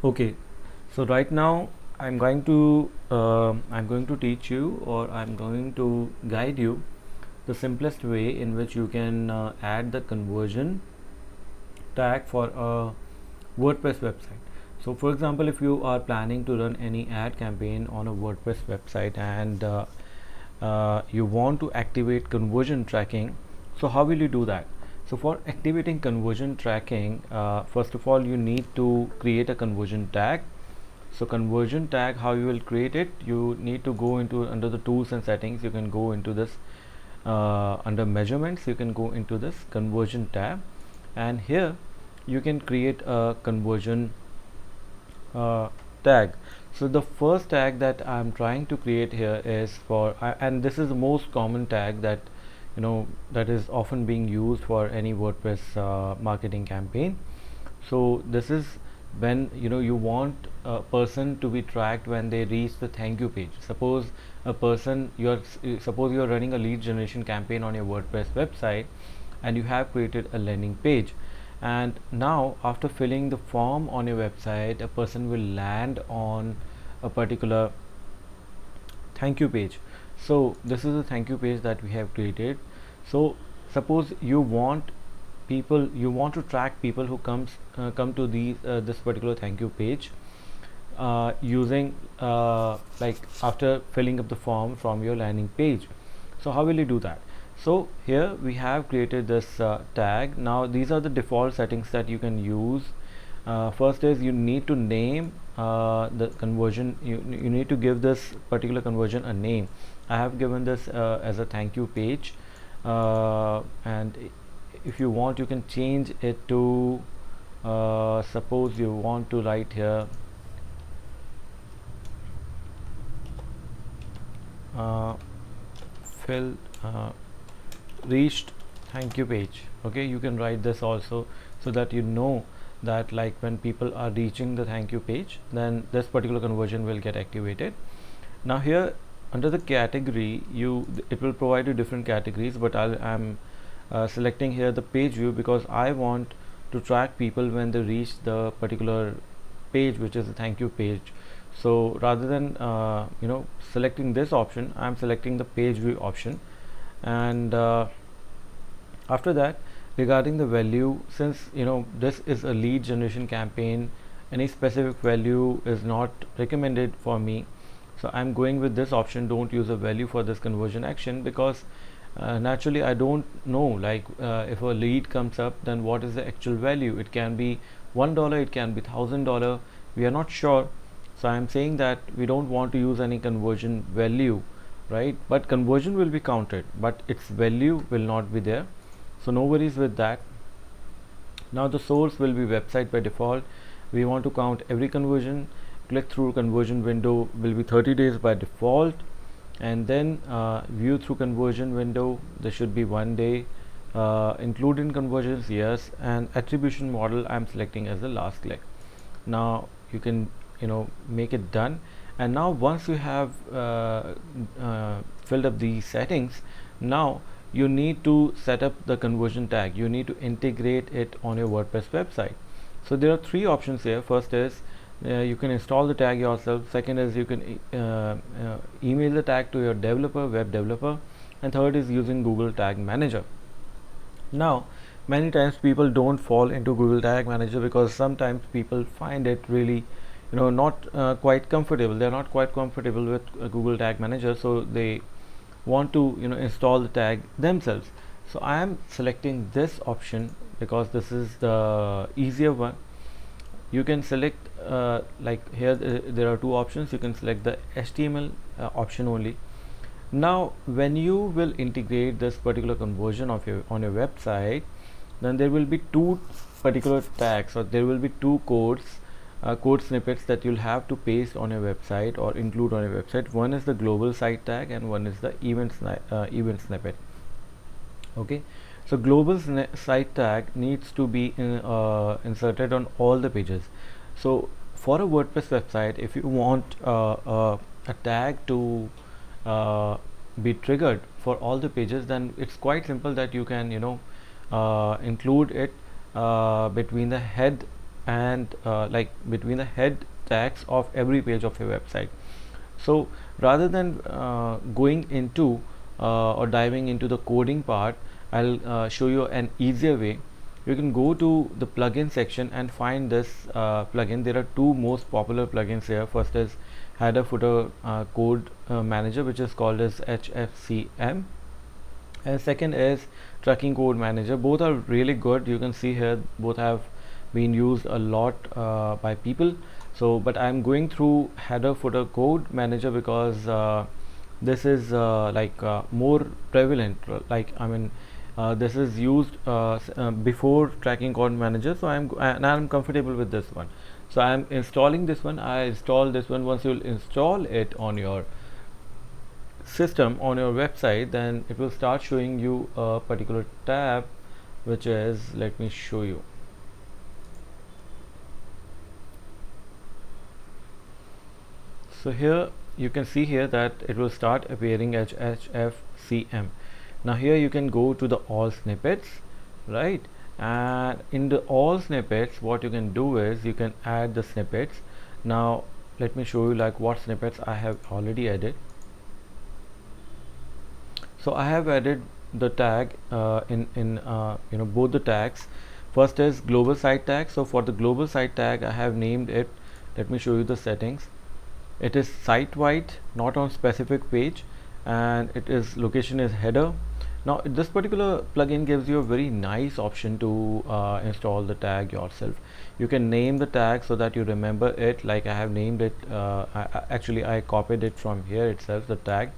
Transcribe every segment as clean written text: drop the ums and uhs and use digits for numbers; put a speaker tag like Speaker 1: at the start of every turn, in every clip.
Speaker 1: Okay, so right now I'm going to teach you, or I'm going to guide you the simplest way in which you can add the conversion tag for a WordPress website. So for example, if you are planning to run any ad campaign on a WordPress website, and you want to activate conversion tracking, so how will you do that? So for activating conversion tracking, first of all you need to create a conversion tag. So conversion tag, how you will create it, you need to go into under the tools and settings. You can go into this under measurements, you can go into this conversion tab, and here you can create a conversion uh, tag. So the first tag that I'm trying to create here is for and this is the most common tag that that is often being used for any WordPress marketing campaign. So this is when you want a person to be tracked when they reach the thank you page. Suppose a person suppose you're running a lead generation campaign on your WordPress website, and you have created a landing page, and now after filling the form on your website, a person will land on a particular thank you page. So this is the thank you page that we have created. So suppose you want to track people who come to this particular thank you page using like after filling up the form from your landing page. So how will you do that? So here we have created this tag. Now these are the default settings that you can use. First is you need to name the conversion. You need to give this particular conversion a name. I have given this as a thank you page, and if you want you can change it to suppose you want to write here uh, fill reached thank you page. Okay, you can write this also, so that that like when people are reaching the thank you page, then this particular conversion will get activated. Now here under the category, it will provide you different categories, but I'm selecting here the page view because I want to track people when they reach the particular page, which is the thank you page. So rather than selecting this option, I'm selecting the page view option. And after that, regarding the value, since this is a lead generation campaign, any specific value is not recommended for me, so I'm going with this option, don't use a value for this conversion action, because naturally I don't know, like if a lead comes up, then what is the actual value. It can be $1, it can be $1,000, we are not sure. So I'm saying that we don't want to use any conversion value, right? But conversion will be counted, but its value will not be there, so no worries with that. Now the source will be website by default. We want to count every conversion. Click through conversion window will be 30 days by default, and then view through conversion window, there should be 1 day. Including conversions, yes, and attribution model I'm selecting as the last click. Now you can make it done. And now once you have filled up these settings, now you need to set up the conversion tag. You need to integrate it on your WordPress website. So there are three options here. First is you can install the tag yourself. Second is you can email the tag to your developer, web developer. And third is using Google Tag Manager. Now many times people don't fall into Google Tag Manager because sometimes people find it really not quite comfortable. They're not quite comfortable with Google Tag Manager, so they want to install the tag themselves. So I am selecting this option because this is the easier one. You can select like here there are two options. You can select the HTML option only. Now when you will integrate this particular conversion of your on your website, then there will be two particular tags, or there will be two code snippets that you'll have to paste on your website or include on your website. One is the global site tag and one is the event snippet. Okay, so global site tag needs to be inserted on all the pages. So for a WordPress website, if you want a tag to be triggered for all the pages, then it's quite simple that you can include it between the head and like between the head tags of every page of your website. So rather than going into or diving into the coding part, I'll show you an easier way. You can go to the plugin section and find this plugin. There are two most popular plugins here. First is header footer code manager, which is called as HFCM, and second is tracking code manager. Both are really good. You can see here both have been used a lot by people. So but I'm going through header footer code manager because this is more prevalent, like I mean this is used before tracking code manager. So I'm comfortable with this one, so I'm installing this one. I install this one. Once you'll install it on your system, on your website, then it will start showing you a particular tab, which is, let me show you. So here you can see here that it will start appearing as HFCM. Now here you can go to the all snippets, right? And in the all snippets, what you can do is you can add the snippets. Now let me show you like what snippets I have already added. So I have added the tag in both the tags. First is global site tag. So for the global site tag, I have named it, let me show you the settings. It is site wide, not on specific page, and it is location is header. Now this particular plugin gives you a very nice option to install the tag yourself. You can name the tag so that you remember it, like I have named it. Actually I copied it from here itself, the tag.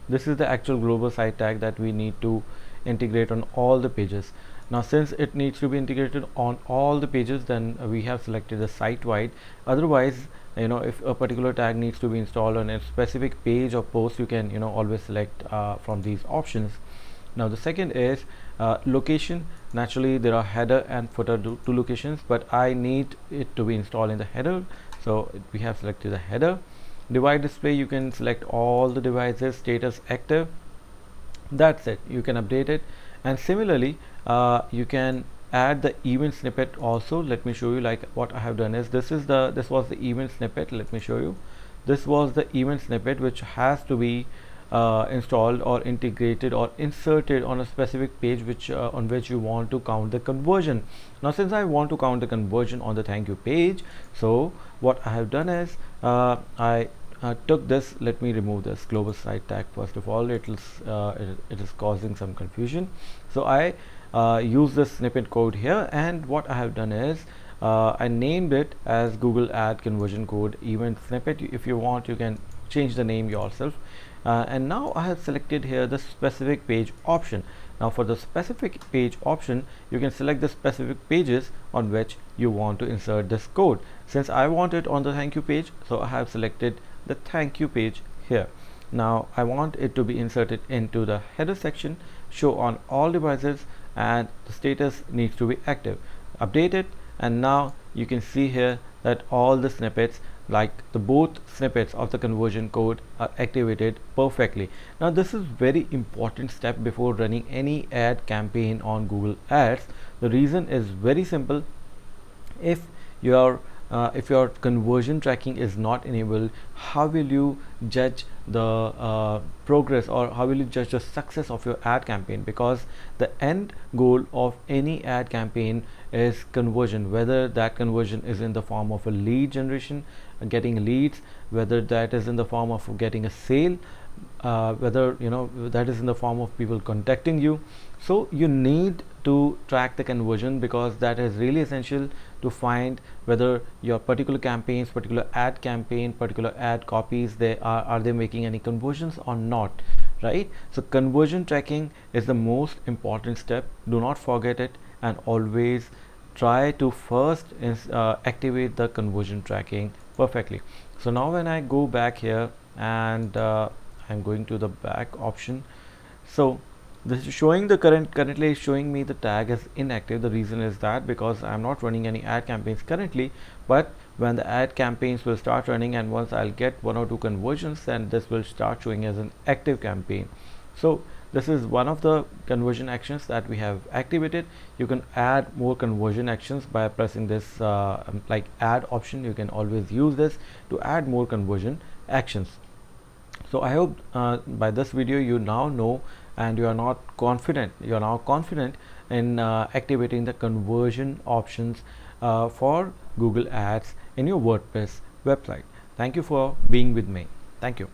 Speaker 1: This is the actual global site tag that we need to integrate on all the pages. Now since it needs to be integrated on all the pages, then we have selected the site wide. Otherwise, if a particular tag needs to be installed on a specific page or post, you can always select from these options. Now the second is location. Naturally there are header and footer two locations, but I need it to be installed in the header, so we have selected the header. Device display, you can select all the devices, status active, that's it, you can update it. And similarly you can add the event snippet also. Let me show you, like what I have done is this was the event snippet. Let me show you, this was the event snippet which has to be installed or integrated or inserted on a specific page which on which you want to count the conversion. Now since I want to count the conversion on the thank you page, so what I have done is I took this. Let me remove this global site tag first of all. It is causing some confusion. So I use this snippet code here, and what I have done is I named it as Google Ad Conversion Code Event Snippet. If you want, you can change the name yourself. And now I have selected here the specific page option. Now for the specific page option, you can select the specific pages on which you want to insert this code. Since I want it on the thank you page, so I have selected the thank you page here. Now I want it to be inserted into the header section, show on all devices, and the status needs to be active. Update it, and now you can see here that all the snippets, like the both snippets of the conversion code, are activated perfectly. Now this is very important step before running any ad campaign on Google Ads. The reason is very simple. If your conversion tracking is not enabled, how will you judge the progress, or how will you judge the success of your ad campaign? Because the end goal of any ad campaign is conversion, whether that conversion is in the form of a lead generation, getting leads, whether that is in the form of getting a sale, whether that is in the form of people contacting you. So you need to track the conversion, because that is really essential to find whether your particular campaigns, particular ad campaign, particular ad copies, are they making any conversions or not, right? So conversion tracking is the most important step. Do not forget it, and always try to first activate the conversion tracking perfectly. So now when I go back here, and I'm going to the back option, so this is showing the currently showing me the tag as inactive. The reason is that because I'm not running any ad campaigns currently, but when the ad campaigns will start running, and once I'll get 1 or 2 conversions, then this will start showing as an active campaign. So This is one of the conversion actions that we have activated. You can add more conversion actions by pressing this like add option. You can always use this to add more conversion actions. So I hope by this video you now know, and you are now confident in activating the conversion options for Google Ads in your WordPress website. Thank you for being with me. Thank you.